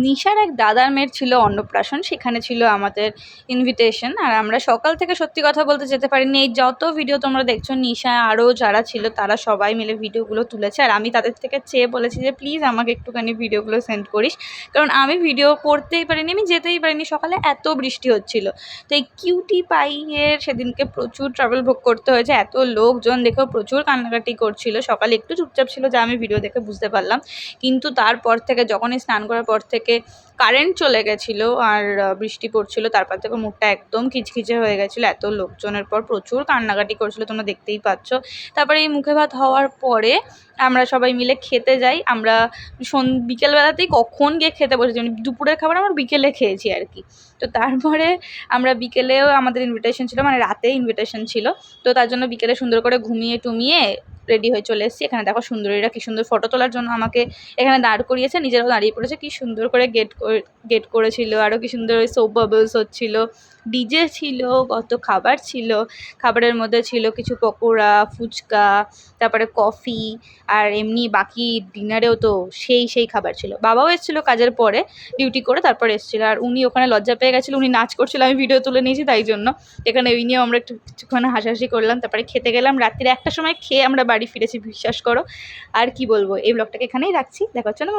নিশার এক দাদার মেয়ের ছিল অন্নপ্রাশন, সেখানে ছিল আমাদের ইনভিটেশন। আর আমরা সকাল থেকে সত্যি কথা বলতে যেতে পারিনি। এই যত ভিডিও তোমরা দেখছো, নিশা আরও যারা ছিল তারা সবাই মিলে ভিডিওগুলো তুলেছে। আর আমি তাদের থেকে চেয়ে বলেছি যে প্লিজ আমাকে একটুখানি ভিডিওগুলো সেন্ড করিস, কারণ আমি ভিডিও করতেই পারিনি, আমি যেতেই পারিনি, সকালে এত বৃষ্টি হচ্ছিল। তো এই কিউটি পাইয়ের সেদিনকে প্রচুর ট্রাভেল ভোগ করতে হয়েছে। এত লোকজন দেখেও প্রচুর কান্নাকাটি করছিল। সকালে একটু চুপচাপ ছিল, যা আমি ভিডিও দেখে বুঝতে পারলাম। কিন্তু তারপর থেকে যখনই স্নান করার পর থেকে কারেন্ট চলে গেছিলো আর বৃষ্টি পড়ছিল, তারপর থেকে মুখটা একদম খিচখিচে হয়ে গেছিলো। এত লোকজনের পর প্রচুর কান্নাকাটি করছিল, তোমরা দেখতেই পাচ্ছ। তারপরে এই মুখে ভাত হওয়ার পরে আমরা সবাই মিলে খেতে যাই। আমরা বিকেলবেলাতেই কখন গিয়ে খেতে বসেছি, মানে দুপুরের খাবার আমরা বিকেলে খেয়েছি আর কি। তো তারপরে আমরা বিকেলেও আমাদের ইনভিটেশন ছিল, মানে রাতে ইনভিটেশন ছিল। তো তার জন্য বিকেলে সুন্দর করে ঘুমিয়ে টুমিয়ে রেডি হয়ে চলে এসেছি। এখানে দেখো সুন্দরীরা কী সুন্দর ফটো তোলার জন্য আমাকে এখানে দাঁড় করিয়েছে, নিজেরাও দাঁড়িয়ে পড়েছে। কী সুন্দর করে গেট করেছিল, আরও কী সুন্দর ওই সোপ বাবলস হচ্ছিল, ডিজে ছিল, কত খাবার ছিল। খাবারের মধ্যে ছিল কিছু পকোড়া, ফুচকা, তারপরে কফি, আর এমনি বাকি ডিনারেও তো সেই খাবার ছিল। বাবাও এসেছিলো কাজের পরে, ডিউটি করে তারপর এসেছিলো। আর উনি ওখানে লজ্জা পেয়ে গেছিলো, উনি নাচ করছিল, আমি ভিডিও তুলে নিয়েছি তাই জন্য। এখানে ওই নিয়েও আমরা কিছুক্ষণ হাসাহাসি করলাম। তারপরে খেতে গেলাম, রাত্রিরে 1টার সময় খেয়ে আমরা বাড়ি ফিরেছি, বিশ্বাস করো। আর কি বলবো, এই ব্লগটাকে এখানেই রাখছি। দেখা হচ্ছে না।